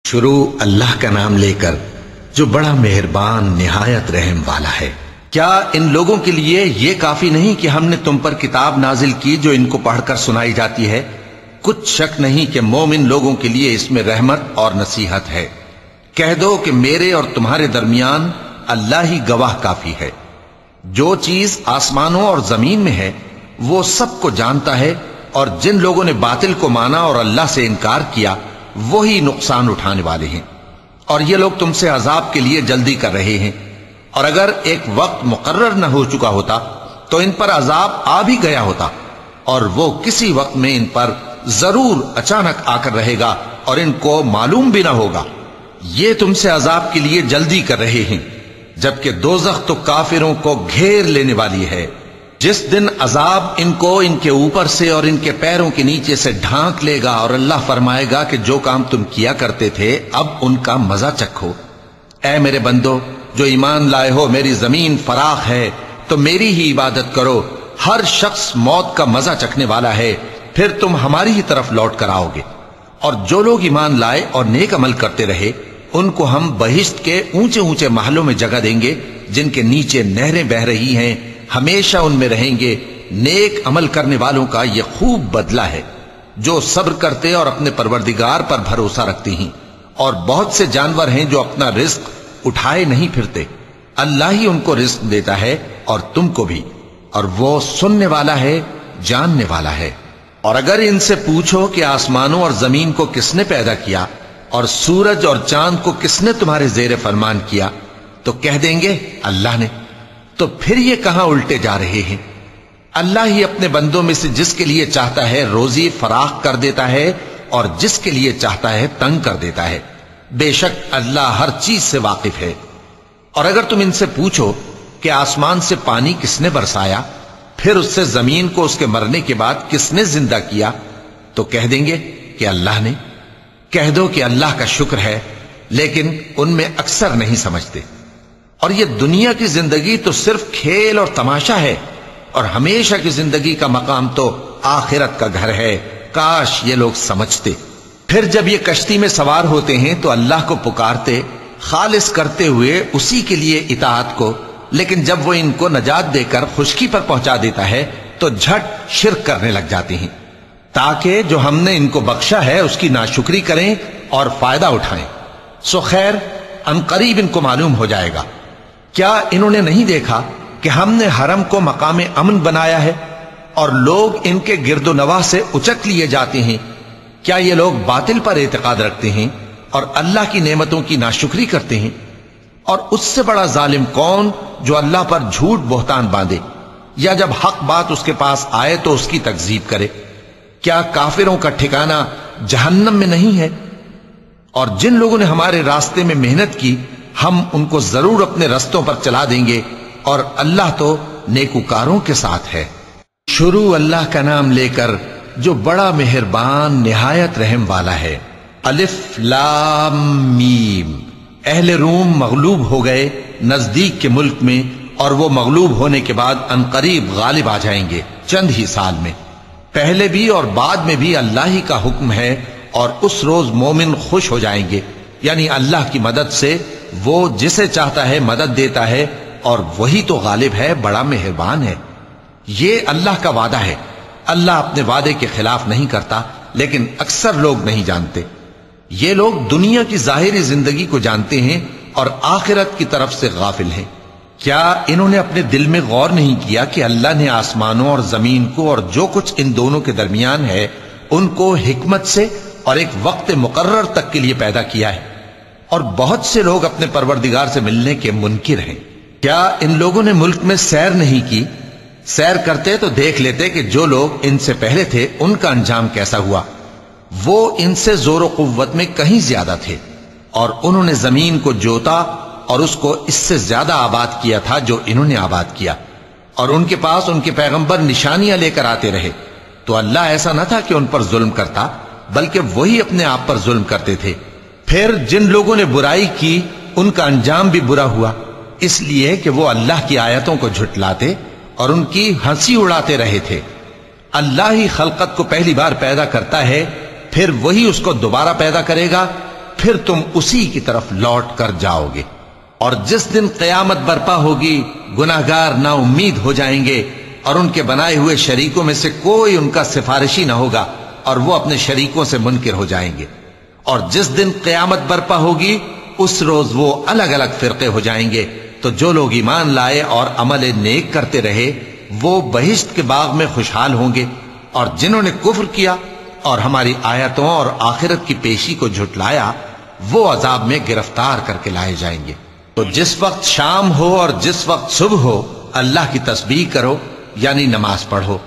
شروع اللہ کا نام لے کر جو بڑا مہربان نہایت رحم والا ہے۔ کیا ان لوگوں کے لیے یہ کافی نہیں کہ ہم نے تم پر کتاب نازل کی جو ان کو پڑھ کر سنائی جاتی ہے؟ کچھ شک نہیں کہ مومن لوگوں کے لیے اس میں رحمت اور نصیحت ہے۔ کہہ دو کہ میرے اور تمہارے درمیان اللہ ہی گواہ کافی ہے۔ جو چیز آسمانوں اور زمین میں ہے وہ سب کو جانتا ہے، اور جن لوگوں نے باطل کو مانا اور اللہ سے انکار کیا وہی نقصان اٹھانے والے ہیں، اور یہ لوگ تم سے عذاب کے لیے جلدی کر رہے ہیں، اور اگر ایک وقت مقرر نہ ہو چکا ہوتا تو ان پر عذاب آ بھی گیا ہوتا، اور وہ کسی وقت میں ان پر ضرور اچانک آ کر رہے گا اور ان کو معلوم بھی نہ ہوگا۔ یہ تم سے عذاب کے لیے جلدی کر رہے ہیں، جبکہ دوزخ تو کافروں کو گھیر لینے والی ہے۔ جس دن عذاب ان کو ان کے اوپر سے اور ان کے پیروں کے نیچے سے ڈھانک لے گا، اور اللہ فرمائے گا کہ جو کام تم کیا کرتے تھے اب ان کا مزہ چکھو۔ اے میرے بندو جو ایمان لائے ہو، میری زمین فراخ ہے تو میری ہی عبادت کرو۔ ہر شخص موت کا مزہ چکھنے والا ہے، پھر تم ہماری ہی طرف لوٹ کر آؤ گے۔ اور جو لوگ ایمان لائے اور نیک عمل کرتے رہے ان کو ہم بہشت کے اونچے اونچے محلوں میں جگہ دیں گے، جن کے نیچے نہریں بہ رہی ہیں، ہمیشہ ان میں رہیں گے۔ نیک عمل کرنے والوں کا یہ خوب بدلہ ہے، جو صبر کرتے اور اپنے پروردگار پر بھروسہ رکھتے ہیں۔ اور بہت سے جانور ہیں جو اپنا رزق اٹھائے نہیں پھرتے، اللہ ہی ان کو رزق دیتا ہے اور تم کو بھی، اور وہ سننے والا ہے، جاننے والا ہے۔ اور اگر ان سے پوچھو کہ آسمانوں اور زمین کو کس نے پیدا کیا اور سورج اور چاند کو کس نے تمہارے زیر فرمان کیا، تو کہہ دیں گے اللہ نے۔ تو پھر یہ کہاں الٹے جا رہے ہیں؟ اللہ ہی اپنے بندوں میں سے جس کے لیے چاہتا ہے روزی فراخ کر دیتا ہے، اور جس کے لیے چاہتا ہے تنگ کر دیتا ہے۔ بے شک اللہ ہر چیز سے واقف ہے۔ اور اگر تم ان سے پوچھو کہ آسمان سے پانی کس نے برسایا، پھر اس سے زمین کو اس کے مرنے کے بعد کس نے زندہ کیا، تو کہہ دیں گے کہ اللہ نے۔ کہہ دو کہ اللہ کا شکر ہے، لیکن ان میں اکثر نہیں سمجھتے۔ اور یہ دنیا کی زندگی تو صرف کھیل اور تماشا ہے، اور ہمیشہ کی زندگی کا مقام تو آخرت کا گھر ہے۔ کاش یہ لوگ سمجھتے۔ پھر جب یہ کشتی میں سوار ہوتے ہیں تو اللہ کو پکارتے، خالص کرتے ہوئے اسی کے لیے اطاعت کو، لیکن جب وہ ان کو نجات دے کر خشکی پر پہنچا دیتا ہے تو جھٹ شرک کرنے لگ جاتے ہیں، تاکہ جو ہم نے ان کو بخشا ہے اس کی ناشکری کریں اور فائدہ اٹھائیں۔ سو خیر ان قریب ان کو معلوم ہو جائے گا۔ کیا انہوں نے نہیں دیکھا کہ ہم نے حرم کو مقام امن بنایا ہے، اور لوگ ان کے گرد و نواح سے اچک لیے جاتے ہیں؟ کیا یہ لوگ باطل پر اعتقاد رکھتے ہیں اور اللہ کی نعمتوں کی ناشکری کرتے ہیں؟ اور اس سے بڑا ظالم کون جو اللہ پر جھوٹ بہتان باندھے، یا جب حق بات اس کے پاس آئے تو اس کی تکذیب کرے؟ کیا کافروں کا ٹھکانہ جہنم میں نہیں ہے؟ اور جن لوگوں نے ہمارے راستے میں محنت کی ہم ان کو ضرور اپنے رستوں پر چلا دیں گے، اور اللہ تو نیکوکاروں کے ساتھ ہے۔ شروع اللہ کا نام لے کر جو بڑا مہربان نہایت رحم والا ہے۔ الف لام میم۔ اہل روم مغلوب ہو گئے نزدیک کے ملک میں، اور وہ مغلوب ہونے کے بعد عنقریب غالب آ جائیں گے چند ہی سال میں۔ پہلے بھی اور بعد میں بھی اللہ ہی کا حکم ہے، اور اس روز مومن خوش ہو جائیں گے، یعنی اللہ کی مدد سے وہ جسے چاہتا ہے مدد دیتا ہے، اور وہی تو غالب ہے، بڑا مہربان ہے۔ یہ اللہ کا وعدہ ہے، اللہ اپنے وعدے کے خلاف نہیں کرتا، لیکن اکثر لوگ نہیں جانتے۔ یہ لوگ دنیا کی ظاہری زندگی کو جانتے ہیں اور آخرت کی طرف سے غافل ہیں۔ کیا انہوں نے اپنے دل میں غور نہیں کیا کہ اللہ نے آسمانوں اور زمین کو اور جو کچھ ان دونوں کے درمیان ہے ان کو حکمت سے اور ایک وقت مقرر تک کے لیے پیدا کیا ہے؟ اور بہت سے لوگ اپنے پروردگار سے ملنے کے منکر ہیں۔ کیا ان لوگوں نے ملک میں سیر نہیں کی؟ سیر کرتے تو دیکھ لیتے کہ جو لوگ ان سے پہلے تھے ان کا انجام کیسا ہوا۔ وہ ان سے زور و قوت میں کہیں زیادہ تھے، اور انہوں نے زمین کو جوتا اور اس کو اس سے زیادہ آباد کیا تھا جو انہوں نے آباد کیا، اور ان کے پاس ان کے پیغمبر نشانیاں لے کر آتے رہے۔ تو اللہ ایسا نہ تھا کہ ان پر ظلم کرتا، بلکہ وہی اپنے آپ پر ظلم کرتے تھے۔ پھر جن لوگوں نے برائی کی ان کا انجام بھی برا ہوا، اس لیے کہ وہ اللہ کی آیتوں کو جھٹلاتے اور ان کی ہنسی اڑاتے رہے تھے۔ اللہ ہی خلقت کو پہلی بار پیدا کرتا ہے، پھر وہی اس کو دوبارہ پیدا کرے گا، پھر تم اسی کی طرف لوٹ کر جاؤ گے۔ اور جس دن قیامت برپا ہوگی گناہگار نا امید ہو جائیں گے، اور ان کے بنائے ہوئے شریکوں میں سے کوئی ان کا سفارشی نہ ہوگا، اور وہ اپنے شریکوں سے منکر ہو جائیں گے۔ اور جس دن قیامت برپا ہوگی اس روز وہ الگ الگ فرقے ہو جائیں گے، تو جو لوگ ایمان لائے اور عمل نیک کرتے رہے وہ بہشت کے باغ میں خوشحال ہوں گے، اور جنہوں نے کفر کیا اور ہماری آیتوں اور آخرت کی پیشی کو جھٹلایا وہ عذاب میں گرفتار کر کے لائے جائیں گے۔ تو جس وقت شام ہو اور جس وقت صبح ہو اللہ کی تسبیح کرو، یعنی نماز پڑھو،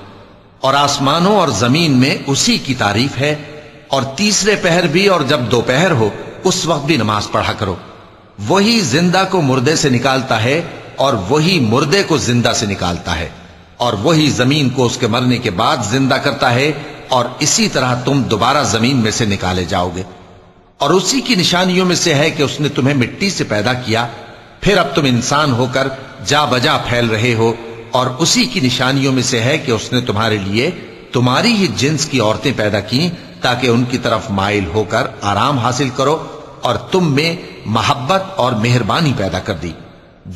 اور آسمانوں اور زمین میں اسی کی تعریف ہے، اور تیسرے پہر بھی اور جب دوپہر ہو اس وقت بھی نماز پڑھا کرو۔ وہی زندہ کو مردے سے نکالتا ہے اور وہی مردے کو زندہ سے نکالتا ہے، اور وہی زمین کو اس کے مرنے کے بعد زندہ کرتا ہے، اور اسی طرح تم دوبارہ زمین میں سے نکالے جاؤ گے۔ اور اسی کی نشانیوں میں سے ہے کہ اس نے تمہیں مٹی سے پیدا کیا، پھر اب تم انسان ہو کر جا بجا پھیل رہے ہو، اور اسی کی نشانیوں میں سے ہے کہ اس نے تمہارے لیے تمہاری ہی جنس کی عورتیں پیدا کی تاکہ ان کی طرف مائل ہو کر آرام حاصل کرو، اور تم میں محبت اور مہربانی پیدا کر دی۔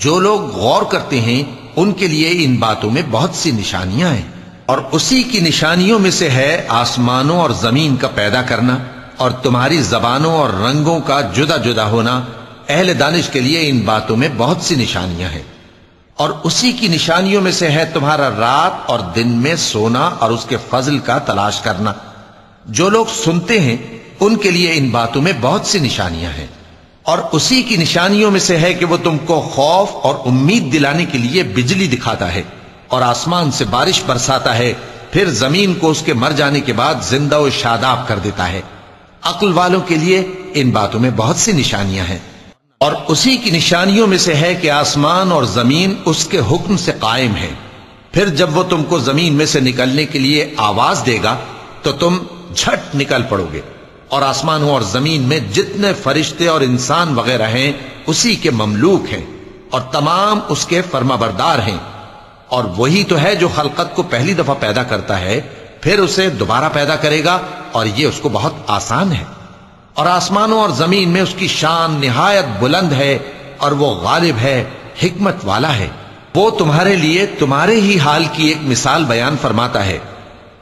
جو لوگ غور کرتے ہیں ان کے لیے ان باتوں میں بہت سی نشانیاں ہیں۔ اور اسی کی نشانیوں میں سے ہے آسمانوں اور زمین کا پیدا کرنا، اور تمہاری زبانوں اور رنگوں کا جدا جدا ہونا۔ اہل دانش کے لیے ان باتوں میں بہت سی نشانیاں ہیں۔ اور اسی کی نشانیوں میں سے ہے تمہارا رات اور دن میں سونا اور اس کے فضل کا تلاش کرنا۔ جو لوگ سنتے ہیں ان کے لیے ان باتوں میں بہت سی نشانیاں ہیں۔ اور اسی کی نشانیوں میں سے ہے کہ وہ تم کو خوف اور امید دلانے کے لیے بجلی دکھاتا ہے، اور آسمان سے بارش برساتا ہے، پھر زمین کو اس کے مر جانے کے بعد زندہ و شاداب کر دیتا ہے۔ عقل والوں کے لیے ان باتوں میں بہت سی نشانیاں ہیں۔ اور اسی کی نشانیوں میں سے ہے کہ آسمان اور زمین اس کے حکم سے قائم ہے، پھر جب وہ تم کو زمین میں سے نکلنے کے لیے آواز دے گا تو تم جھٹ نکل پڑو گے۔ اور آسمانوں اور زمین میں جتنے فرشتے اور انسان وغیرہ ہیں اسی کے مملوک ہیں، اور تمام اس کے فرما بردار ہیں۔ اور وہی تو ہے جو خلقت کو پہلی دفعہ پیدا کرتا ہے، پھر اسے دوبارہ پیدا کرے گا، اور یہ اس کو بہت آسان ہے۔ اور آسمانوں اور زمین میں اس کی شان نہایت بلند ہے، اور وہ غالب ہے، حکمت والا ہے۔ وہ تمہارے لیے تمہارے ہی حال کی ایک مثال بیان فرماتا ہے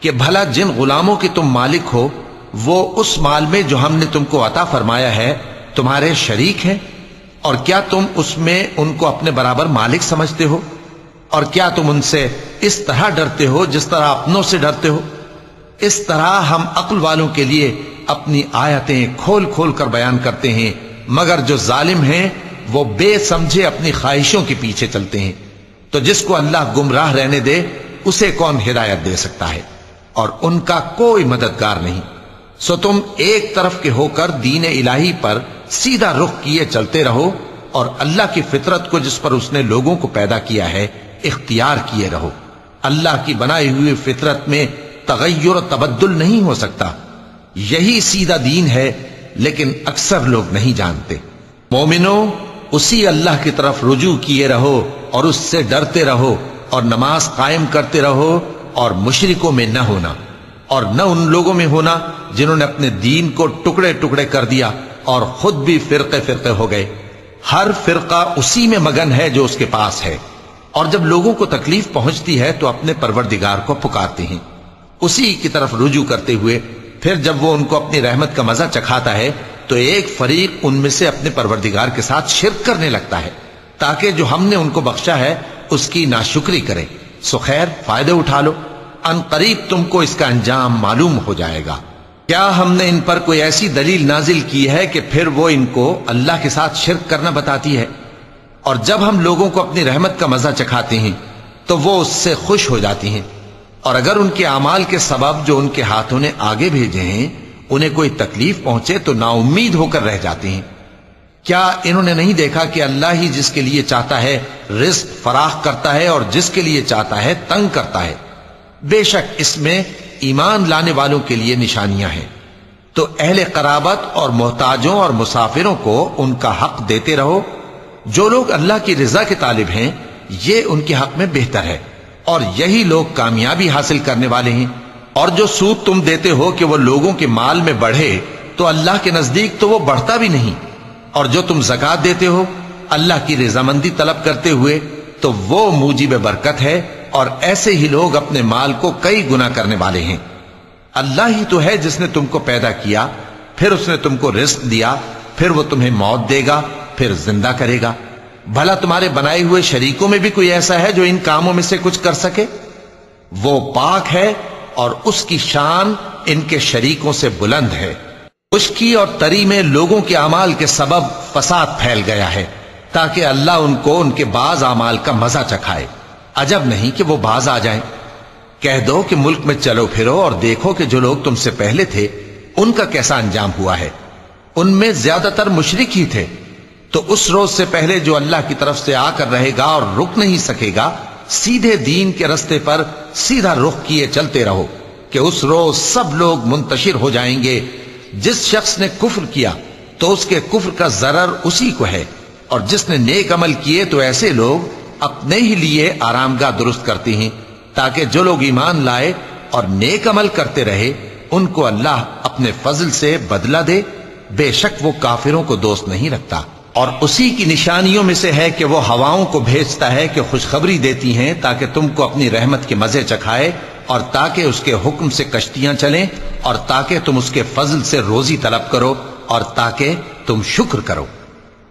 کہ بھلا جن غلاموں کے تم مالک ہو وہ اس مال میں جو ہم نے تم کو عطا فرمایا ہے تمہارے شریک ہیں، اور کیا تم اس میں ان کو اپنے برابر مالک سمجھتے ہو؟ اور کیا تم ان سے اس طرح ڈرتے ہو جس طرح اپنوں سے ڈرتے ہو؟ اس طرح ہم عقل والوں کے لیے اپنی آیتیں کھول کھول کر بیان کرتے ہیں، مگر جو ظالم ہیں وہ بے سمجھے اپنی خواہشوں کے پیچھے چلتے ہیں۔ تو جس کو اللہ گمراہ رہنے دے اسے کون ہدایت دے سکتا ہے؟ اور ان کا کوئی مددگار نہیں۔ سو تم ایک طرف کے ہو کر دین الہی پر سیدھا رخ کیے چلتے رہو، اور اللہ کی فطرت کو جس پر اس نے لوگوں کو پیدا کیا ہے اختیار کیے رہو۔ اللہ کی بنائی ہوئی فطرت میں تغیر و تبدل نہیں ہو سکتا۔ یہی سیدھا دین ہے، لیکن اکثر لوگ نہیں جانتے۔ مومنو، اسی اللہ کی طرف رجوع کیے رہو اور اس سے ڈرتے رہو، اور نماز قائم کرتے رہو، اور مشرکوں میں نہ ہونا، اور نہ ان لوگوں میں ہونا جنہوں نے اپنے دین کو ٹکڑے ٹکڑے کر دیا اور خود بھی فرقے فرقے ہو گئے۔ ہر فرقہ اسی میں مگن ہے جو اس کے پاس ہے، اور جب لوگوں کو تکلیف پہنچتی ہے تو اپنے پروردگار کو پکارتے ہیں، اسی کی طرف رجوع کرتے ہوئے پھر جب وہ ان کو اپنی رحمت کا مزہ چکھاتا ہے تو ایک فریق ان میں سے اپنے پروردگار کے ساتھ شرک کرنے لگتا ہے تاکہ جو ہم نے ان کو بخشا ہے اس کی ناشکری کریں۔ سو خیر، فائدے اٹھا لو، ان قریب تم کو اس کا انجام معلوم ہو جائے گا۔ کیا ہم نے ان پر کوئی ایسی دلیل نازل کی ہے کہ پھر وہ ان کو اللہ کے ساتھ شرک کرنا بتاتی ہے؟ اور جب ہم لوگوں کو اپنی رحمت کا مزہ چکھاتے ہیں تو وہ اس سے خوش ہو جاتی ہیں، اور اگر ان کے اعمال کے سبب جو ان کے ہاتھوں نے آگے بھیجے ہیں انہیں کوئی تکلیف پہنچے تو نا امید ہو کر رہ جاتے ہیں۔ کیا انہوں نے نہیں دیکھا کہ اللہ ہی جس کے لیے چاہتا ہے رزق فراخ کرتا ہے اور جس کے لیے چاہتا ہے تنگ کرتا ہے؟ بے شک اس میں ایمان لانے والوں کے لیے نشانیاں ہیں۔ تو اہل قرابت اور محتاجوں اور مسافروں کو ان کا حق دیتے رہو۔ جو لوگ اللہ کی رضا کے طالب ہیں یہ ان کے حق میں بہتر ہے، اور یہی لوگ کامیابی حاصل کرنے والے ہیں۔ اور جو سود تم دیتے ہو کہ وہ لوگوں کے مال میں بڑھے تو اللہ کے نزدیک تو وہ بڑھتا بھی نہیں، اور جو تم زکات دیتے ہو اللہ کی رضامندی طلب کرتے ہوئے تو وہ موجب برکت ہے، اور ایسے ہی لوگ اپنے مال کو کئی گنا کرنے والے ہیں۔ اللہ ہی تو ہے جس نے تم کو پیدا کیا، پھر اس نے تم کو رزق دیا، پھر وہ تمہیں موت دے گا، پھر زندہ کرے گا۔ بھلا تمہارے بنائے ہوئے شریکوں میں بھی کوئی ایسا ہے جو ان کاموں میں سے کچھ کر سکے؟ وہ پاک ہے اور اس کی شان ان کے شریکوں سے بلند ہے۔ خشکی اور تری میں لوگوں کے اعمال کے سبب فساد پھیل گیا ہے، تاکہ اللہ ان کو ان کے بعض اعمال کا مزہ چکھائے۔ عجب نہیں کہ وہ باز آ جائیں۔ کہہ دو کہ ملک میں چلو پھرو اور دیکھو کہ جو لوگ تم سے پہلے تھے ان کا کیسا انجام ہوا ہے۔ ان میں زیادہ تر مشرک ہی تھے، تو اس روز سے پہلے جو اللہ کی طرف سے آ کر رہے گا اور رک نہیں سکے گا، سیدھے دین کے رستے پر سیدھا رخ کیے چلتے رہو، کہ اس روز سب لوگ منتشر ہو جائیں گے۔ جس شخص نے کفر کیا تو اس کے کفر کا ضرر اسی کو ہے، اور جس نے نیک عمل کیے تو ایسے لوگ اپنے ہی لیے آرامگاہ درست کرتے ہیں، تاکہ جو لوگ ایمان لائے اور نیک عمل کرتے رہے ان کو اللہ اپنے فضل سے بدلہ دے۔ بے شک وہ کافروں کو دوست نہیں رکھتا۔ اور اسی کی نشانیوں میں سے ہے کہ وہ ہواؤں کو بھیجتا ہے کہ خوشخبری دیتی ہیں، تاکہ تم کو اپنی رحمت کے مزے چکھائے، اور تاکہ اس کے حکم سے کشتیاں چلیں، اور تاکہ تم اس کے فضل سے روزی طلب کرو، اور تاکہ تم شکر کرو۔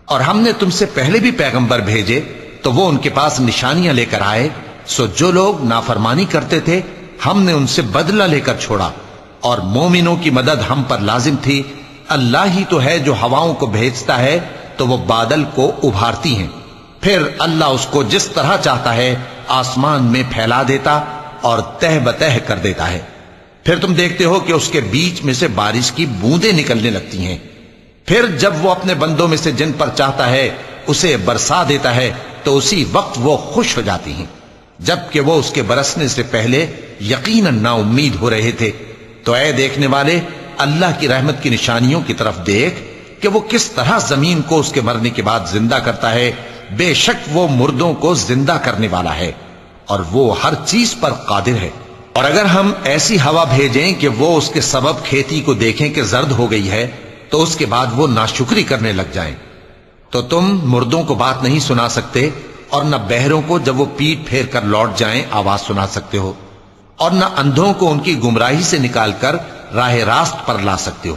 اور ہم نے تم سے پہلے بھی پیغمبر بھیجے تو وہ ان کے پاس نشانیاں لے کر آئے، سو جو لوگ نافرمانی کرتے تھے ہم نے ان سے بدلہ لے کر چھوڑا، اور مومنوں کی مدد ہم پر لازم تھی۔ اللہ ہی تو ہے جو ہواؤں کو بھیجتا ہے تو وہ بادل کو ابھارتی ہیں، پھر اللہ اس کو جس طرح چاہتا ہے آسمان میں پھیلا دیتا اور تہ بتہ کر دیتا ہے۔ پھر تم دیکھتے ہو کہ اس کے بیچ میں سے بارش کی بوندیں نکلنے لگتی ہیں، پھر جب وہ اپنے بندوں میں سے جن پر چاہتا ہے اسے برسا دیتا ہے تو اسی وقت وہ خوش ہو جاتی ہیں، جبکہ وہ اس کے برسنے سے پہلے یقیناً نا امید ہو رہے تھے۔ تو اے دیکھنے والے، اللہ کی رحمت کی نشانیوں کی طرف دیکھ کہ وہ کس طرح زمین کو اس کے مرنے کے بعد زندہ کرتا ہے۔ بے شک وہ مردوں کو زندہ کرنے والا ہے اور وہ ہر چیز پر قادر ہے۔ اور اگر ہم ایسی ہوا بھیجیں کہ وہ اس کے سبب کھیتی کو دیکھیں کہ زرد ہو گئی ہے تو اس کے بعد وہ ناشکری کرنے لگ جائیں، تو تم مردوں کو بات نہیں سنا سکتے، اور نہ بہروں کو جب وہ پیٹ پھیر کر لوٹ جائیں آواز سنا سکتے ہو، اور نہ اندھوں کو ان کی گمراہی سے نکال کر راہ راست پر لا سکتے ہو۔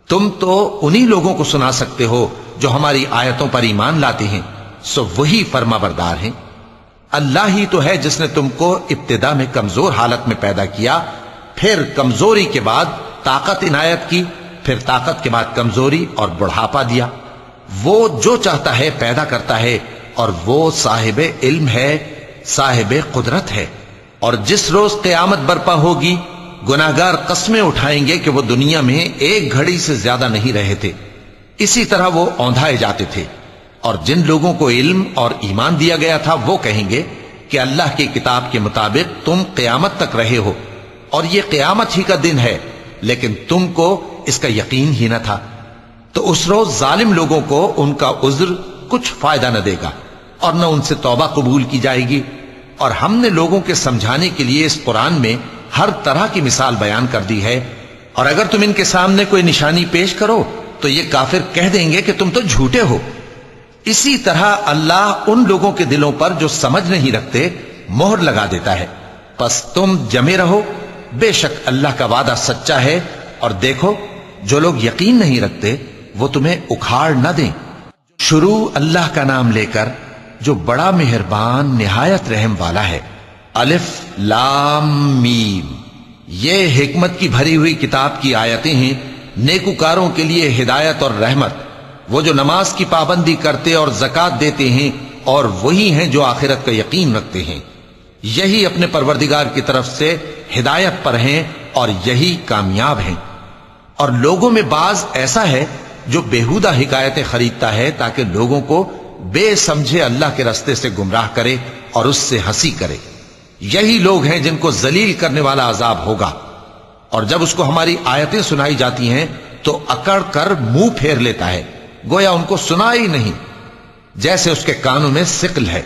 تم تو انہی لوگوں کو سنا سکتے ہو جو ہماری آیتوں پر ایمان لاتے ہیں، سو وہی فرما بردار ہیں۔ اللہ ہی تو ہے جس نے تم کو ابتدا میں کمزور حالت میں پیدا کیا، پھر کمزوری کے بعد طاقت عنایت کی، پھر طاقت کے بعد کمزوری اور بڑھاپا دیا۔ وہ جو چاہتا ہے پیدا کرتا ہے، اور وہ صاحب علم ہے، صاحب قدرت ہے۔ اور جس روز قیامت برپا ہوگی گناہگار قسمیں اٹھائیں گے کہ وہ دنیا میں ایک گھڑی سے زیادہ نہیں رہے تھے، اسی طرح وہ اوندھائے جاتے تھے۔ اور جن لوگوں کو علم اور ایمان دیا گیا تھا وہ کہیں گے کہ اللہ کی کتاب کے مطابق تم قیامت تک رہے ہو، اور یہ قیامت ہی کا دن ہے، لیکن تم کو اس کا یقین ہی نہ تھا۔ تو اس روز ظالم لوگوں کو ان کا عذر کچھ فائدہ نہ دے گا، اور نہ ان سے توبہ قبول کی جائے گی۔ اور ہم نے لوگوں کے سمجھانے کے لیے اس قرآن میں ہر طرح کی مثال بیان کر دی ہے، اور اگر تم ان کے سامنے کوئی نشانی پیش کرو تو یہ کافر کہہ دیں گے کہ تم تو جھوٹے ہو۔ اسی طرح اللہ ان لوگوں کے دلوں پر جو سمجھ نہیں رکھتے مہر لگا دیتا ہے۔ پس تم جمے رہو، بے شک اللہ کا وعدہ سچا ہے، اور دیکھو جو لوگ یقین نہیں رکھتے وہ تمہیں اکھاڑ نہ دیں۔ شروع اللہ کا نام لے کر جو بڑا مہربان نہایت رحم والا ہے۔ الف لام میم، یہ حکمت کی بھری ہوئی کتاب کی آیتیں ہیں، نیکوکاروں کے لیے ہدایت اور رحمت، وہ جو نماز کی پابندی کرتے اور زکات دیتے ہیں، اور وہی ہیں جو آخرت کا یقین رکھتے ہیں، یہی اپنے پروردگار کی طرف سے ہدایت پر ہیں اور یہی کامیاب ہیں۔ اور لوگوں میں بعض ایسا ہے جو بیہودہ حکایتیں خریدتا ہے تاکہ لوگوں کو بے سمجھے اللہ کے رستے سے گمراہ کرے اور اس سے ہنسی کرے۔ یہی لوگ ہیں جن کو ذلیل کرنے والا عذاب ہوگا، اور جب اس کو ہماری آیتیں سنائی جاتی ہیں تو اکڑ کر منہ پھیر لیتا ہے، گویا ان کو سنا ہی نہیں، جیسے اس کے کانوں میں ثقل ہے۔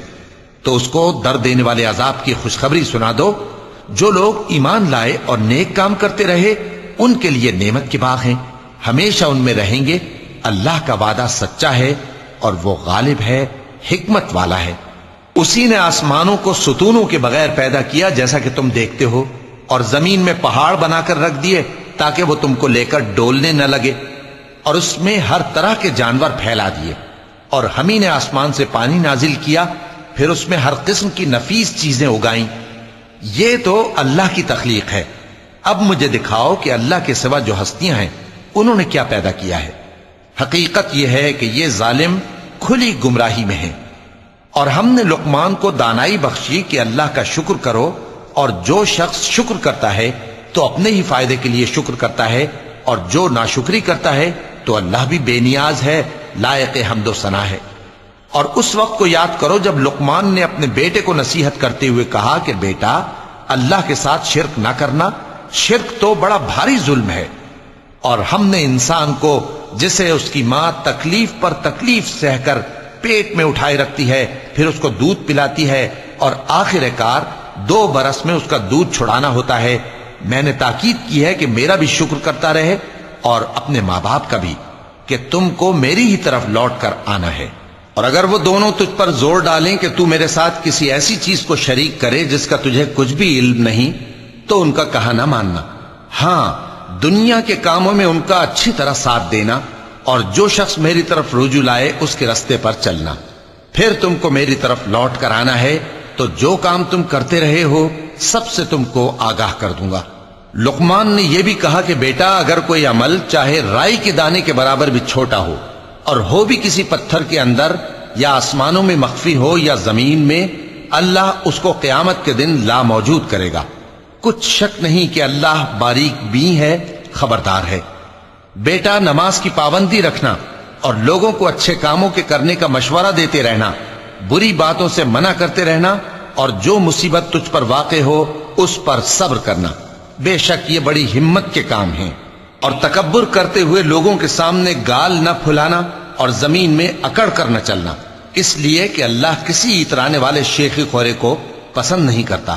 تو اس کو درد دینے والے عذاب کی خوشخبری سنا دو۔ جو لوگ ایمان لائے اور نیک کام کرتے رہے ان کے لیے نعمت کے باغ ہیں، ہمیشہ ان میں رہیں گے۔ اللہ کا وعدہ سچا ہے اور وہ غالب ہے، حکمت والا ہے۔ اسی نے آسمانوں کو ستونوں کے بغیر پیدا کیا جیسا کہ تم دیکھتے ہو، اور زمین میں پہاڑ بنا کر رکھ دیے تاکہ وہ تم کو لے کر ڈولنے نہ لگے، اور اس میں ہر طرح کے جانور پھیلا دیے، اور ہم ہی نے آسمان سے پانی نازل کیا، پھر اس میں ہر قسم کی نفیس چیزیں اگائیں۔ یہ تو اللہ کی تخلیق ہے۔ اب مجھے دکھاؤ کہ اللہ کے سوا جو ہستیاں ہیں انہوں نے کیا پیدا کیا ہے۔ حقیقت یہ ہے کہ یہ ظالم کھلی گمراہی میں ہیں۔ اور ہم نے لقمان کو دانائی بخشی کہ اللہ کا شکر کرو، اور جو شخص شکر کرتا ہے تو اپنے ہی فائدے کے لیے شکر کرتا ہے، اور جو ناشکری کرتا ہے تو اللہ بھی بے نیاز ہے، لائق حمد و ثنا ہے۔ اور اس وقت کو یاد کرو جب لقمان نے اپنے بیٹے کو نصیحت کرتے ہوئے کہا کہ بیٹا، اللہ کے ساتھ شرک نہ کرنا، شرک تو بڑا بھاری ظلم ہے۔ اور ہم نے انسان کو، جسے اس کی ماں تکلیف پر تکلیف سہ کر پیٹ میں اٹھائے رکھتی ہے، پھر اس کو دودھ پلاتی ہے، اور آخر کار 2 برس میں اس کا دودھ چھڑانا ہوتا ہے، میں نے تاکید کی ہے کہ میرا بھی شکر کرتا رہے اور اپنے ماں باپ کا بھی، کہ تم کو میری ہی طرف لوٹ کر آنا ہے۔ اور اگر وہ دونوں تجھ پر زور ڈالیں کہ تو میرے ساتھ کسی ایسی چیز کو شریک کرے جس کا تجھے کچھ بھی علم نہیں، تو ان کا کہا نہ ماننا۔ ہاں، دنیا کے کاموں میں ان کا اچھی طرح ساتھ دینا، اور جو شخص میری طرف رجوع لائے اس کے رستے پر چلنا۔ پھر تم کو میری طرف لوٹ کر آنا ہے، تو جو کام تم کرتے رہے ہو سب سے تم کو آگاہ کر دوں گا۔ لقمان نے یہ بھی کہا کہ بیٹا، اگر کوئی عمل چاہے رائی کے دانے کے برابر بھی چھوٹا ہو، اور ہو بھی کسی پتھر کے اندر، یا آسمانوں میں مخفی ہو یا زمین میں، اللہ اس کو قیامت کے دن لا موجود کرے گا۔ کچھ شک نہیں کہ اللہ باریک بین ہے، خبردار ہے۔ بیٹا، نماز کی پابندی رکھنا، اور لوگوں کو اچھے کاموں کے کرنے کا مشورہ دیتے رہنا، بری باتوں سے منع کرتے رہنا، اور جو مصیبت تجھ پر واقع ہو اس پر صبر کرنا۔ بے شک یہ بڑی ہمت کے کام ہیں۔ اور تکبر کرتے ہوئے لوگوں کے سامنے گال نہ پھلانا، اور زمین میں اکڑ کر نہ چلنا، اس لیے کہ اللہ کسی اترانے والے شیخی خورے کو پسند نہیں کرتا۔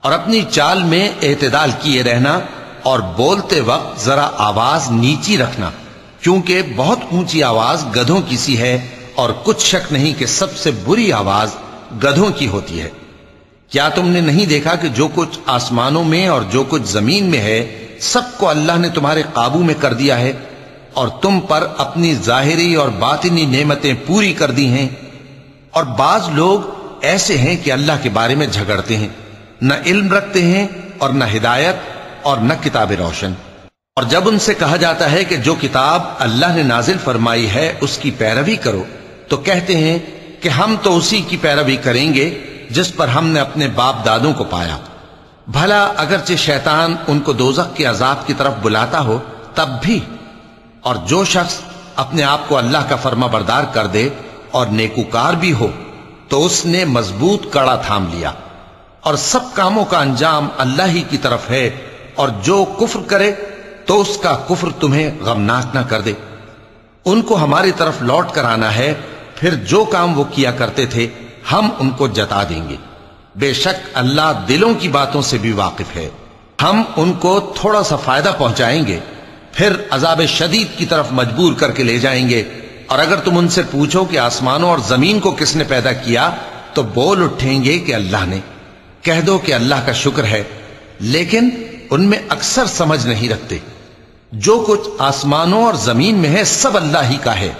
اور اپنی چال میں اعتدال کیے رہنا، اور بولتے وقت ذرا آواز نیچی رکھنا، کیونکہ بہت اونچی آواز گدھوں کی سی ہے، اور کچھ شک نہیں کہ سب سے بری آواز گدھوں کی ہوتی ہے۔ کیا تم نے نہیں دیکھا کہ جو کچھ آسمانوں میں اور جو کچھ زمین میں ہے سب کو اللہ نے تمہارے قابو میں کر دیا ہے، اور تم پر اپنی ظاہری اور باطنی نعمتیں پوری کر دی ہیں۔ اور بعض لوگ ایسے ہیں کہ اللہ کے بارے میں جھگڑتے ہیں، نہ علم رکھتے ہیں اور نہ ہدایت اور نہ کتاب روشن۔ اور جب ان سے کہا جاتا ہے کہ جو کتاب اللہ نے نازل فرمائی ہے اس کی پیروی کرو، تو کہتے ہیں کہ ہم تو اسی کی پیروی کریں گے جس پر ہم نے اپنے باپ دادوں کو پایا۔ بھلا اگرچہ شیطان ان کو دوزخ کے عذاب کی طرف بلاتا ہو تب بھی۔ اور جو شخص اپنے آپ کو اللہ کا فرما بردار کر دے اور نیکوکار بھی ہو تو اس نے مضبوط کڑا تھام لیا، اور سب کاموں کا انجام اللہ ہی کی طرف ہے۔ اور جو کفر کرے تو اس کا کفر تمہیں غمناک نہ کر دے۔ ان کو ہماری طرف لوٹ کر آنا ہے، پھر جو کام وہ کیا کرتے تھے ہم ان کو جتا دیں گے۔ بے شک اللہ دلوں کی باتوں سے بھی واقف ہے۔ ہم ان کو تھوڑا سا فائدہ پہنچائیں گے، پھر عذاب شدید کی طرف مجبور کر کے لے جائیں گے۔ اور اگر تم ان سے پوچھو کہ آسمانوں اور زمین کو کس نے پیدا کیا، تو بول اٹھیں گے کہ اللہ نے۔ کہہ دو کہ اللہ کا شکر ہے، لیکن ان میں اکثر سمجھ نہیں رکھتے۔ جو کچھ آسمانوں اور زمین میں ہے سب اللہ ہی کا ہے۔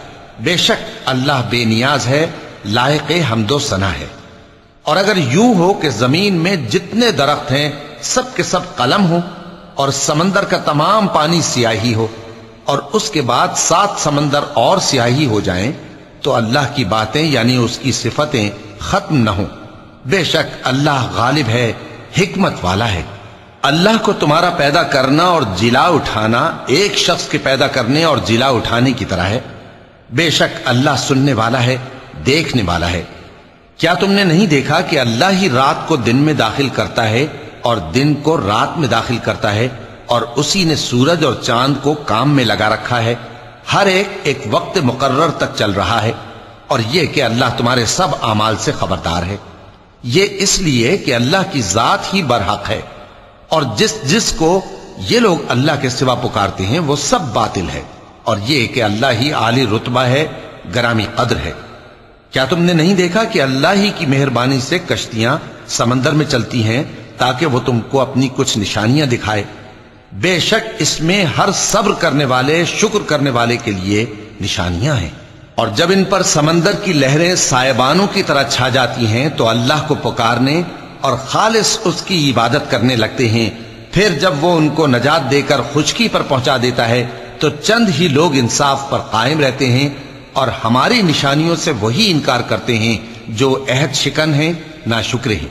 بے شک اللہ بے نیاز ہے، لائق حمد و ثنا ہے۔ اور اگر یوں ہو کہ زمین میں جتنے درخت ہیں سب کے سب قلم ہو، اور سمندر کا تمام پانی سیاہی ہو، اور اس کے بعد 7 سمندر اور سیاہی ہو جائیں، تو اللہ کی باتیں یعنی اس کی صفتیں ختم نہ ہوں۔ بے شک اللہ غالب ہے، حکمت والا ہے۔ اللہ کو تمہارا پیدا کرنا اور جلا اٹھانا ایک شخص کے پیدا کرنے اور جلا اٹھانے کی طرح ہے۔ بے شک اللہ سننے والا ہے، دیکھنے والا ہے۔ کیا تم نے نہیں دیکھا کہ اللہ ہی رات کو دن میں داخل کرتا ہے اور دن کو رات میں داخل کرتا ہے، اور اسی نے سورج اور چاند کو کام میں لگا رکھا ہے، ہر ایک وقت مقرر تک چل رہا ہے۔ اور یہ کہ اللہ تمہارے سب اعمال سے خبردار ہے۔ یہ اس لیے کہ اللہ کی ذات ہی برحق ہے، اور جس کو یہ لوگ اللہ کے سوا پکارتے ہیں وہ سب باطل ہے، اور یہ کہ اللہ ہی عالی رتبہ ہے، گرامی قدر ہے۔ کیا تم نے نہیں دیکھا کہ اللہ ہی کی مہربانی سے کشتیاں سمندر میں چلتی ہیں تاکہ وہ تم کو اپنی کچھ نشانیاں دکھائے؟ بے شک اس میں ہر صبر کرنے والے، شکر کرنے والے کے لیے نشانیاں ہیں۔ اور جب ان پر سمندر کی لہریں سائبانوں کی طرح چھا جاتی ہیں تو اللہ کو پکارنے اور خالص اس کی عبادت کرنے لگتے ہیں، پھر جب وہ ان کو نجات دے کر خشکی پر پہنچا دیتا ہے تو چند ہی لوگ انصاف پر قائم رہتے ہیں، اور ہماری نشانیوں سے وہی انکار کرتے ہیں جو عہد شکن ہیں، ناشکرے ہیں۔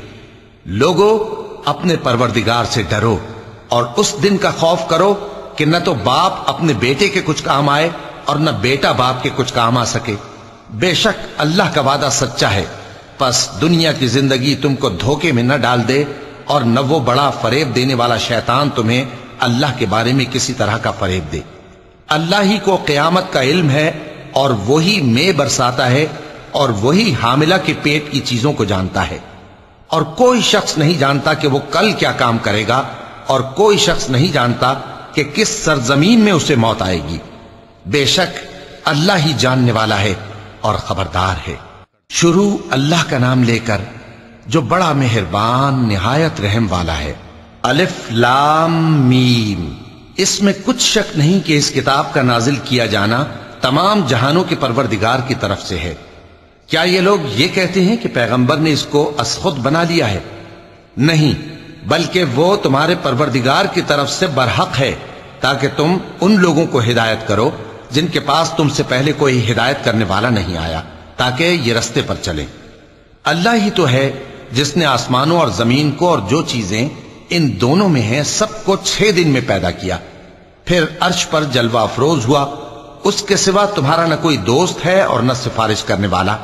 لوگو اپنے پروردگار سے ڈرو اور اس دن کا خوف کرو کہ نہ تو باپ اپنے بیٹے کے کچھ کام آئے اور نہ بیٹا باپ کے کچھ کام آ سکے۔ بے شک اللہ کا وعدہ سچا ہے، پس دنیا کی زندگی تم کو دھوکے میں نہ ڈال دے، اور نہ وہ بڑا فریب دینے والا شیطان تمہیں اللہ کے بارے میں کسی طرح کا فریب دے۔ اللہ ہی کو قیامت کا علم ہے، اور وہی میں برساتا ہے، اور وہی حاملہ کے پیٹ کی چیزوں کو جانتا ہے، اور کوئی شخص نہیں جانتا کہ وہ کل کیا کام کرے گا، اور کوئی شخص نہیں جانتا کہ کس سرزمین میں اسے موت آئے گی۔ بے شک اللہ ہی جاننے والا ہے اور خبردار ہے۔ شروع اللہ کا نام لے کر جو بڑا مہربان نہایت رحم والا ہے۔ الف لام میم۔ اس میں کچھ شک نہیں کہ اس کتاب کا نازل کیا جانا تمام جہانوں کے پروردگار کی طرف سے ہے۔ کیا یہ لوگ یہ کہتے ہیں کہ پیغمبر نے اس کو از خود بنا لیا ہے؟ نہیں، بلکہ وہ تمہارے پروردگار کی طرف سے برحق ہے، تاکہ تم ان لوگوں کو ہدایت کرو جن کے پاس تم سے پہلے کوئی ہدایت کرنے والا نہیں آیا، تاکہ یہ رستے پر چلیں۔ اللہ ہی تو ہے جس نے آسمانوں اور زمین کو اور جو چیزیں ان دونوں میں ہیں سب کو 6 دن میں پیدا کیا، پھر عرش پر جلوہ افروز ہوا۔ اس کے سوا تمہارا نہ کوئی دوست ہے اور نہ سفارش کرنے والا۔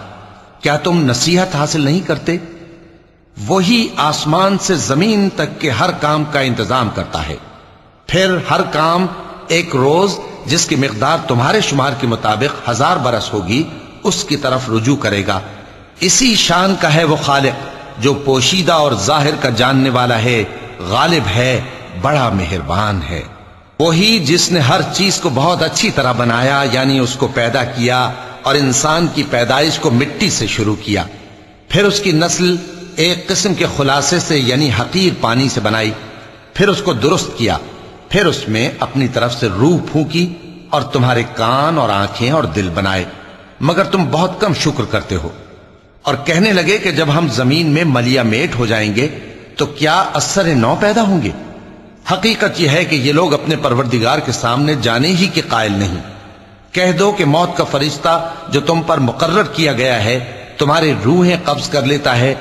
کیا تم نصیحت حاصل نہیں کرتے؟ وہی آسمان سے زمین تک کے ہر کام کا انتظام کرتا ہے، پھر ہر کام ایک روز جس کی مقدار تمہارے شمار کے مطابق 1000 برس ہوگی اس کی طرف رجوع کرے گا۔ اسی شان کا ہے وہ خالق جو پوشیدہ اور ظاہر کا جاننے والا ہے، غالب ہے، بڑا مہربان ہے۔ وہی جس نے ہر چیز کو بہت اچھی طرح بنایا، یعنی اس کو پیدا کیا اور انسان کی پیدائش کو مٹی سے شروع کیا، پھر اس کی نسل ایک قسم کے خلاصے سے یعنی حقیر پانی سے بنائی، پھر اس کو درست کیا، پھر اس میں اپنی طرف سے روح پھونکی اور تمہارے کان اور آنکھیں اور دل بنائے، مگر تم بہت کم شکر کرتے ہو۔ اور کہنے لگے کہ جب ہم زمین میں ملیا میٹ ہو جائیں گے تو کیا اثر نو پیدا ہوں گے؟ حقیقت یہ ہے کہ یہ لوگ اپنے پروردگار کے سامنے جانے ہی کے قائل نہیں۔ کہہ دو کہ موت کا فرشتہ جو تم پر مقرر کیا گیا ہے تمہاری روحیں قبض کر لیتا ہے،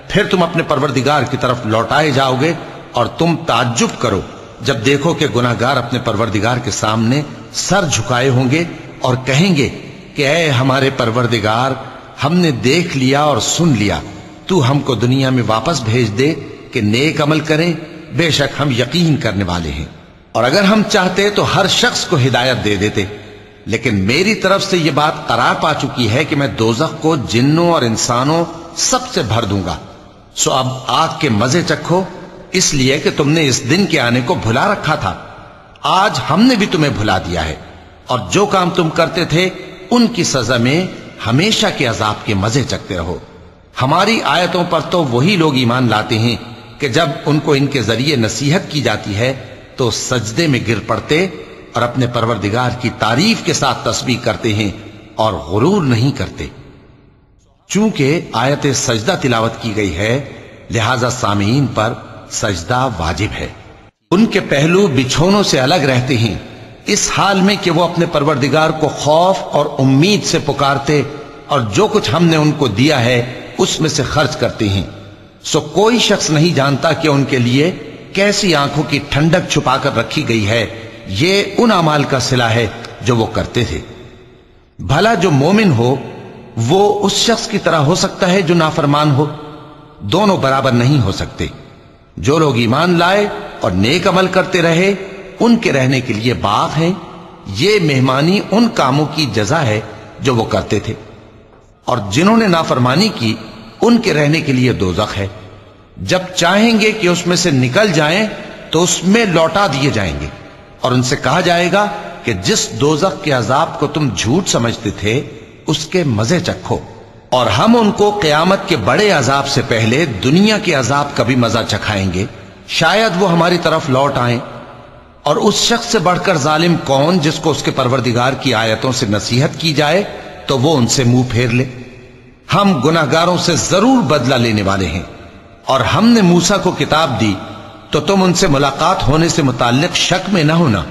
پھر تم اپنے پروردگار کی طرف لوٹائے جاؤ گے، اور تم تعجب کرو جب دیکھو کہ گناہگار اپنے پروردگار کے سامنے سر جھکائے ہوں گے اور کہیں گے کہ اے ہمارے پروردگار، ہم نے دیکھ لیا اور سن لیا، تو ہم کو دنیا میں واپس بھیج دے کہ نیک عمل کریں، بے شک ہم یقین کرنے والے ہیں۔ اور اگر ہم چاہتے تو ہر شخص کو ہدایت دے دیتے، لیکن میری طرف سے یہ بات قرار پا چکی ہے کہ میں دوزخ کو جنوں اور انسانوں سب سے بھر دوں گا، سو اب آگ کے مزے چکھو، اس لیے کہ تم نے اس دن کے آنے کو بھلا رکھا تھا۔ آج ہم نے بھی تمہیں بھلا دیا ہے، اور جو کام تم کرتے تھے ان کی سزا میں ہمیشہ کے عذاب کے مزے چکتے رہو۔ ہماری آیتوں پر تو وہی لوگ ایمان لاتے ہیں کہ جب ان کو ان کے ذریعے نصیحت کی جاتی ہے تو سجدے میں گر پڑتے اور اپنے پروردگار کی تعریف کے ساتھ تسبیح کرتے ہیں اور غرور نہیں کرتے۔ چونکہ آیت سجدہ تلاوت کی گئی ہے لہذا سامعین پر سجدہ واجب ہے۔ ان کے پہلو بچھونوں سے الگ رہتے ہیں، اس حال میں کہ وہ اپنے پروردگار کو خوف اور امید سے پکارتے اور جو کچھ ہم نے ان کو دیا ہے اس میں سے خرچ کرتے ہیں۔ سو کوئی شخص نہیں جانتا کہ ان کے لیے کیسی آنکھوں کی ٹھنڈک چھپا کر رکھی گئی ہے، یہ ان اعمال کا صلہ ہے جو وہ کرتے تھے۔ بھلا جو مومن ہو وہ اس شخص کی طرح ہو سکتا ہے جو نافرمان ہو؟ دونوں برابر نہیں ہو سکتے۔ جو لوگ ایمان لائے اور نیک عمل کرتے رہے ان کے رہنے کے لیے باغ ہیں، یہ مہمانی ان کاموں کی جزا ہے جو وہ کرتے تھے، اور جنہوں نے نافرمانی کی ان کے رہنے کے لیے دوزخ ہے۔ جب چاہیں گے کہ اس میں سے نکل جائیں تو اس میں لوٹا دیے جائیں گے، اور ان سے کہا جائے گا کہ جس دوزخ کے عذاب کو تم جھوٹ سمجھتے تھے اس کے مزے چکھو، اور ہم ان کو قیامت کے بڑے عذاب سے پہلے دنیا کے عذاب کا بھی مزہ چکھائیں گے، شاید وہ ہماری طرف لوٹ آئیں۔ اور اس شخص سے بڑھ کر ظالم کون جس کو اس کے پروردگار کی آیتوں سے نصیحت کی جائے تو وہ ان سے منہ پھیر لے۔ ہم گناہگاروں سے ضرور بدلہ لینے والے ہیں، اور ہم نے موسیٰ کو کتاب دی تو تم ان سے ملاقات ہونے سے متعلق شک میں نہ ہونا،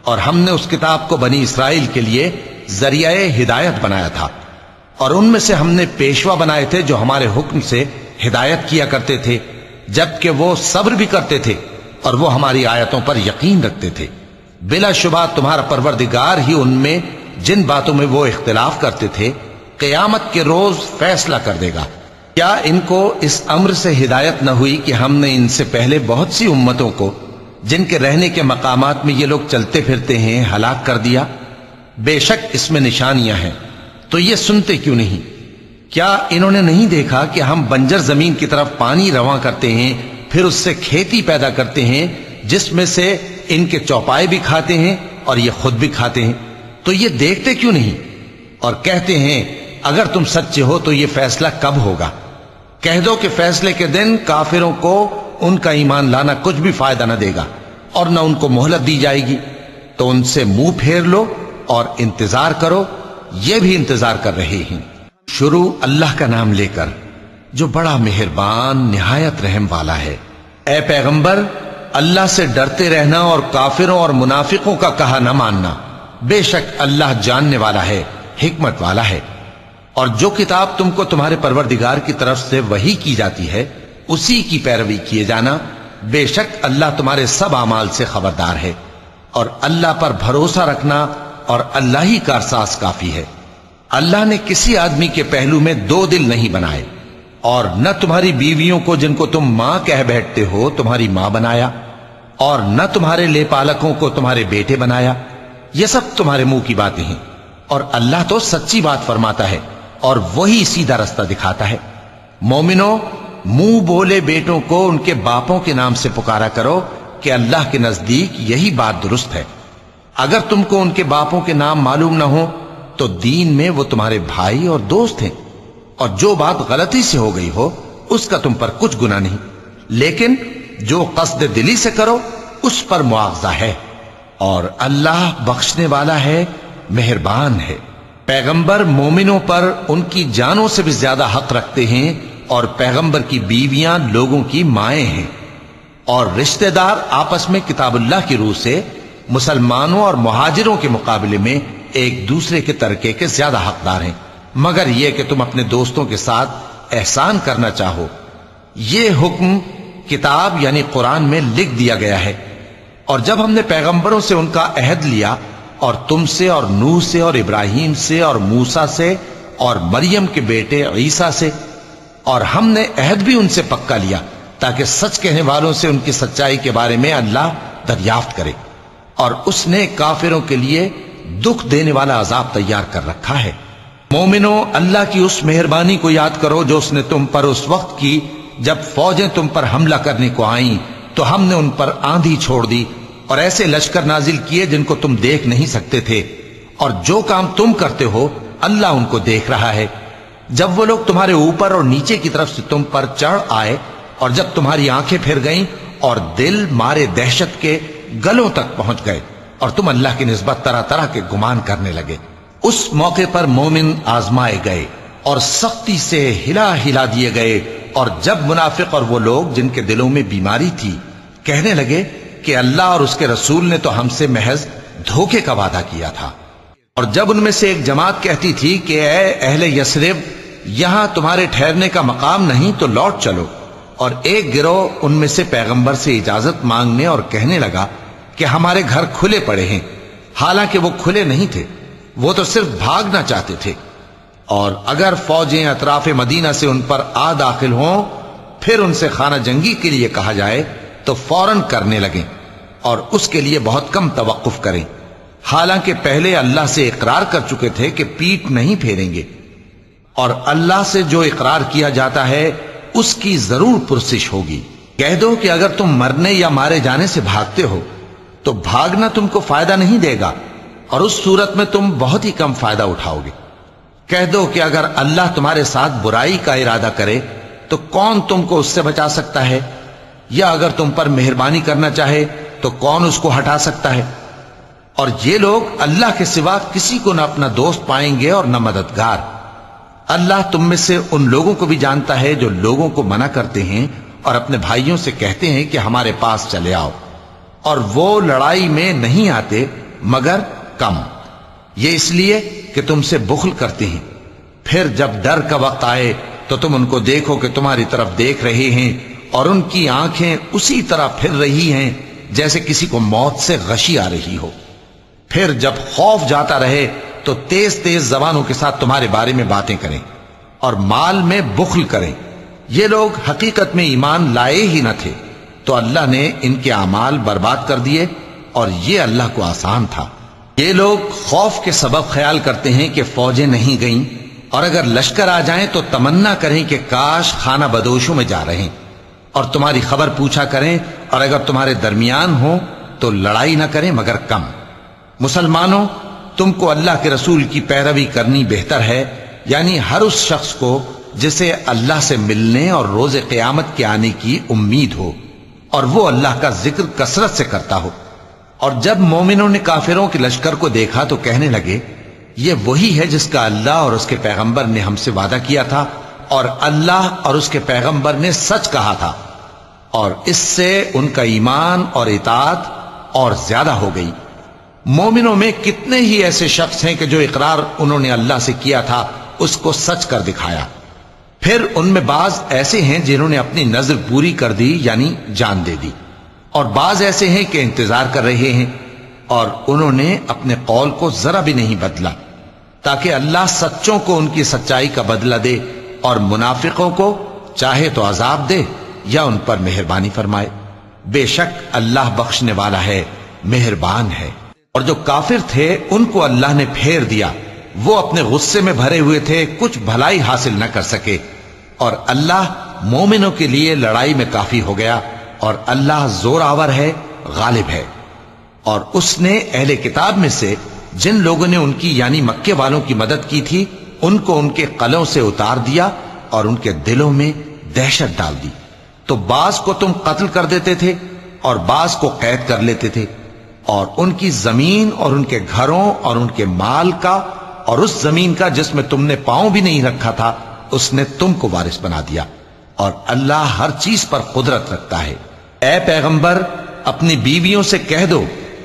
اور ہم نے اس کتاب کو بنی اسرائیل کے لیے ذریعہ ہدایت بنایا تھا، اور ان میں سے ہم نے پیشوا بنائے تھے جو ہمارے حکم سے ہدایت کیا کرتے تھے، جبکہ وہ صبر بھی کرتے تھے اور وہ ہماری آیتوں پر یقین رکھتے تھے۔ بلا شبہ تمہارا پروردگار ہی ان میں جن باتوں میں وہ اختلاف کرتے تھے قیامت کے روز فیصلہ کر دے گا۔ کیا ان کو اس امر سے ہدایت نہ ہوئی کہ ہم نے ان سے پہلے بہت سی امتوں کو جن کے رہنے کے مقامات میں یہ لوگ چلتے پھرتے ہیں ہلاک کر دیا؟ بے شک اس میں نشانیاں ہیں، تو یہ سنتے کیوں نہیں؟ کیا انہوں نے نہیں دیکھا کہ ہم بنجر زمین کی طرف پانی رواں کرتے ہیں، پھر اس سے کھیتی پیدا کرتے ہیں جس میں سے ان کے چوپائے بھی کھاتے ہیں اور یہ خود بھی کھاتے ہیں؟ تو یہ دیکھتے کیوں نہیں اور کہتے ہیں اگر تم سچے ہو تو یہ فیصلہ کب ہوگا؟ کہہ دو کہ فیصلے کے دن کافروں کو ان کا ایمان لانا کچھ بھی فائدہ نہ دے گا اور نہ ان کو مہلت دی جائے گی، تو ان سے منہ پھیر لو اور انتظار کرو، یہ بھی انتظار کر رہے ہیں۔ شروع اللہ کا نام لے کر جو بڑا مہربان نہایت رحم والا ہے۔ اے پیغمبر، اللہ سے ڈرتے رہنا اور کافروں اور منافقوں کا کہا نہ ماننا، بے شک اللہ جاننے والا ہے، حکمت والا ہے۔ اور جو کتاب تم کو تمہارے پروردگار کی طرف سے وحی کی جاتی ہے اسی کی پیروی کیے جانا، بے شک اللہ تمہارے سب اعمال سے خبردار ہے۔ اور اللہ پر بھروسہ رکھنا اور اللہ ہی کارساز کافی ہے۔ اللہ نے کسی آدمی کے پہلو میں دو دل نہیں بنائے، اور نہ تمہاری بیویوں کو جن کو تم ماں کہہ بیٹھتے ہو تمہاری ماں بنایا، اور نہ تمہارے لے پالکوں کو تمہارے بیٹے بنایا۔ یہ سب تمہارے منہ کی باتیں ہیں، اور اللہ تو سچی بات فرماتا ہے اور وہی سیدھا رستہ دکھاتا ہے۔ مومنو، منہ بولے بیٹوں کو ان کے باپوں کے نام سے پکارا کرو کہ اللہ کے نزدیک یہی بات درست ہے۔ اگر تم کو ان کے باپوں کے نام معلوم نہ ہو تو دین میں وہ تمہارے بھائی اور دوست ہیں، اور جو بات غلطی سے ہو گئی ہو اس کا تم پر کچھ گناہ نہیں، لیکن جو قصد دلی سے کرو اس پر مواخذہ ہے، اور اللہ بخشنے والا ہے، مہربان ہے۔ پیغمبر مومنوں پر ان کی جانوں سے بھی زیادہ حق رکھتے ہیں، اور پیغمبر کی بیویاں لوگوں کی مائیں ہیں، اور رشتہ دار آپس میں کتاب اللہ کی روح سے مسلمانوں اور مہاجروں کے مقابلے میں ایک دوسرے کے ترکے کے زیادہ حقدار ہیں، مگر یہ کہ تم اپنے دوستوں کے ساتھ احسان کرنا چاہو۔ یہ حکم کتاب یعنی قرآن میں لکھ دیا گیا ہے۔ اور جب ہم نے پیغمبروں سے ان کا عہد لیا، اور تم سے اور نوح سے اور ابراہیم سے اور موسیٰ سے اور مریم کے بیٹے عیسیٰ سے، اور ہم نے عہد بھی ان سے پکا لیا تاکہ سچ کہنے والوں سے ان کی سچائی کے بارے میں اللہ دریافت کرے، اور اس نے کافروں کے لیے دکھ دینے والا عذاب تیار کر رکھا ہے۔ مومنو، اللہ کی اس مہربانی کو یاد کرو جو اس نے تم پر اس وقت کی جب فوجیں تم پر حملہ کرنے کو آئیں تو ہم نے ان پر آندھی چھوڑ دی اور ایسے لشکر نازل کیے جن کو تم دیکھ نہیں سکتے تھے، اور جو کام تم کرتے ہو اللہ ان کو دیکھ رہا ہے۔ جب وہ لوگ تمہارے اوپر اور نیچے کی طرف سے تم پر چڑھ آئے، اور جب تمہاری آنکھیں پھر گئیں اور دل مارے دہشت کے گلوں تک پہنچ گئے، اور تم اللہ کی نسبت طرح طرح کے گمان کرنے لگے، اس موقع پر مومن آزمائے گئے اور سختی سے ہلا ہلا دیے گئے۔ اور جب منافق اور وہ لوگ جن کے دلوں میں بیماری تھی کہنے لگے کہ اللہ اور اس کے رسول نے تو ہم سے محض دھوکے کا وعدہ کیا تھا، اور جب ان میں سے ایک جماعت کہتی تھی کہ اے اہل یثرب، یہاں تمہارے ٹھہرنے کا مقام نہیں تو لوٹ چلو، اور ایک گروہ ان میں سے پیغمبر سے اجازت مانگنے اور کہنے لگا کہ ہمارے گھر کھلے پڑے ہیں، حالانکہ وہ کھلے نہیں تھے، وہ تو صرف بھاگنا چاہتے تھے۔ اور اگر فوجیں اطراف مدینہ سے ان پر آ داخل ہوں پھر ان سے خانہ جنگی کے لیے کہا جائے تو فوراً کرنے لگیں، اور اس کے لیے بہت کم توقف کریں، حالانکہ پہلے اللہ سے اقرار کر چکے تھے کہ پیٹ نہیں پھیریں گے، اور اللہ سے جو اقرار کیا جاتا ہے اس کی ضرور پرسش ہوگی۔ کہہ دو کہ اگر تم مرنے یا مارے جانے سے بھاگتے ہو تو بھاگنا تم کو فائدہ نہیں دے گا، اور اس صورت میں تم بہت ہی کم فائدہ اٹھاؤ گے۔ کہہ دو کہ اگر اللہ تمہارے ساتھ برائی کا ارادہ کرے تو کون تم کو اس سے بچا سکتا ہے، یا اگر تم پر مہربانی کرنا چاہے تو کون اس کو ہٹا سکتا ہے۔ اور یہ لوگ اللہ کے سوا کسی کو نہ اپنا دوست پائیں گے اور نہ مددگار۔ اللہ تم میں سے ان لوگوں کو بھی جانتا ہے جو لوگوں کو منع کرتے ہیں اور اپنے بھائیوں سے کہتے ہیں کہ ہمارے پاس چلے آؤ، اور وہ لڑائی میں نہیں آتے مگر کم، یہ اس لیے کہ تم سے بخل کرتے ہیں۔ پھر جب ڈر کا وقت آئے تو تم ان کو دیکھو کہ تمہاری طرف دیکھ رہے ہیں، اور ان کی آنکھیں اسی طرح پھر رہی ہیں جیسے کسی کو موت سے غشی آ رہی ہو۔ پھر جب خوف جاتا رہے تو تیز تیز زبانوں کے ساتھ تمہارے بارے میں باتیں کریں اور مال میں بخل کریں۔ یہ لوگ حقیقت میں ایمان لائے ہی نہ تھے، تو اللہ نے ان کے اعمال برباد کر دیے، اور یہ اللہ کو آسان تھا۔ یہ لوگ خوف کے سبب خیال کرتے ہیں کہ فوجیں نہیں گئیں، اور اگر لشکر آ جائیں تو تمنا کریں کہ کاش خانہ بدوشوں میں جا رہے، اور تمہاری خبر پوچھا کریں، اور اگر تمہارے درمیان ہو تو لڑائی نہ کریں مگر کم۔ مسلمانوں، تم کو اللہ کے رسول کی پیروی کرنی بہتر ہے، یعنی ہر اس شخص کو جسے اللہ سے ملنے اور روز قیامت کے آنے کی امید ہو، اور وہ اللہ کا ذکر کثرت سے کرتا ہو۔ اور جب مومنوں نے کافروں کے لشکر کو دیکھا تو کہنے لگے، یہ وہی ہے جس کا اللہ اور اس کے پیغمبر نے ہم سے وعدہ کیا تھا، اور اللہ اور اس کے پیغمبر نے سچ کہا تھا، اور اس سے ان کا ایمان اور اطاعت اور زیادہ ہو گئی۔ مومنوں میں کتنے ہی ایسے شخص ہیں کہ جو اقرار انہوں نے اللہ سے کیا تھا اس کو سچ کر دکھایا۔ پھر ان میں بعض ایسے ہیں جنہوں نے اپنی نظر پوری کر دی، یعنی جان دے دی، اور بعض ایسے ہیں کہ انتظار کر رہے ہیں، اور انہوں نے اپنے قول کو ذرا بھی نہیں بدلا، تاکہ اللہ سچوں کو ان کی سچائی کا بدلہ دے، اور منافقوں کو چاہے تو عذاب دے یا ان پر مہربانی فرمائے۔ بے شک اللہ بخشنے والا ہے، مہربان ہے۔ اور جو کافر تھے ان کو اللہ نے پھیر دیا، وہ اپنے غصے میں بھرے ہوئے تھے، کچھ بھلائی حاصل نہ کر سکے، اور اللہ مومنوں کے لیے لڑائی میں کافی ہو گیا، اور اللہ زور آور ہے، غالب ہے۔ اور اس نے اہل کتاب میں سے جن لوگوں نے ان کی یعنی مکے والوں کی مدد کی تھی ان کو ان کے قلعوں سے اتار دیا اور ان کے دلوں میں دہشت ڈال دی، تو بعض کو تم قتل کر دیتے تھے اور بعض کو قید کر لیتے تھے، اور ان کی زمین اور ان کے گھروں اور ان کے مال کا اور اس زمین کا جس میں تم نے پاؤں بھی نہیں رکھا تھا اس نے تم کو وارث بنا دیا، اور اللہ ہر چیز پر قدرت رکھتا ہے۔ اے پیغمبر، اپنی بیویوں سے کہہ دو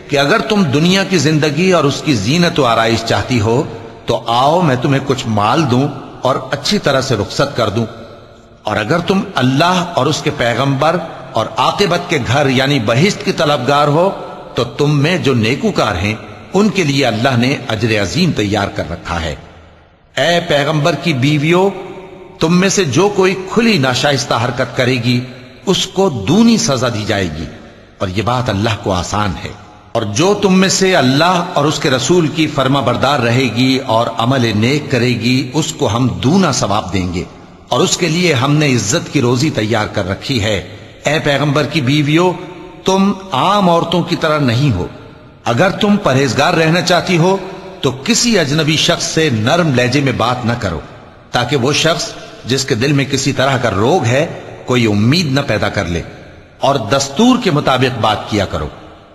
کہ اگر تم دنیا کی زندگی اور اس کی زینت و آرائش چاہتی ہو تو آؤ میں تمہیں کچھ مال دوں اور اچھی طرح سے رخصت کر دوں، اور اگر تم اللہ اور اس کے پیغمبر اور عاقبت کے گھر یعنی بہشت کی طلبگار ہو تو تم میں جو نیکوکار ہیں ان کے لیے اللہ نے اجر عظیم تیار کر رکھا ہے۔ اے پیغمبر کی بیویوں، تم میں سے جو کوئی کھلی ناشائستہ حرکت کرے گی اس کو دونی سزا دی جائے گی، اور یہ بات اللہ کو آسان ہے۔ اور جو تم میں سے اللہ اور اس کے رسول کی فرما بردار رہے گی اور عمل نیک کرے گی اس کو ہم دونا ثواب دیں گے، اور اس کے لیے ہم نے عزت کی روزی تیار کر رکھی ہے۔ اے پیغمبر کی بیویوں، تم عام عورتوں کی طرح نہیں ہو۔ اگر تم پرہیزگار رہنا چاہتی ہو تو کسی اجنبی شخص سے نرم لہجے میں بات نہ کرو، تاکہ وہ شخص جس کے دل میں کسی طرح کا روگ ہے کوئی امید نہ پیدا کر لے، اور دستور کے مطابق بات کیا کرو،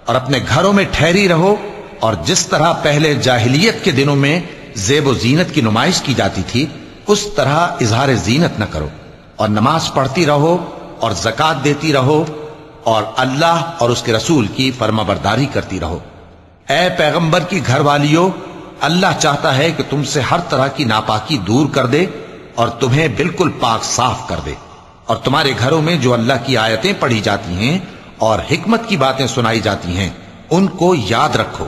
اور اپنے گھروں میں ٹھہری رہو، اور جس طرح پہلے جاہلیت کے دنوں میں زیب و زینت کی نمائش کی جاتی تھی اس طرح اظہار زینت نہ کرو، اور نماز پڑھتی رہو اور زکوٰۃ دیتی رہو، اور اللہ اور اس کے رسول کی فرما برداری کرتی رہو۔ اے پیغمبر کی گھر والیوں، اللہ چاہتا ہے کہ تم سے ہر طرح کی ناپاکی دور کر دے اور تمہیں بالکل پاک صاف کر دے، اور تمہارے گھروں میں جو اللہ کی آیتیں پڑھی جاتی ہیں اور حکمت کی باتیں سنائی جاتی ہیں ان کو یاد رکھو،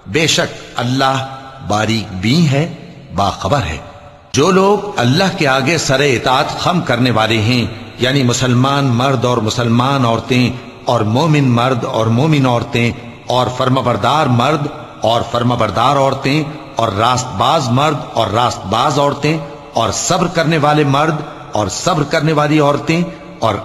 بے شک اللہ باریک بین ہے، باخبر ہے۔ جو لوگ اللہ کے آگے سر اطاعت خم کرنے والے ہیں، یعنی مسلمان مرد اور مسلمان عورتیں اور مومن مرد اور مومن عورتیں اور فرمانبردار مرد اور فرمانبردار عورتیں اور راست باز مرد اور راست باز عورتیں اور صبر کرنے والے مرد اور صبر کرنے والی عورتیں اور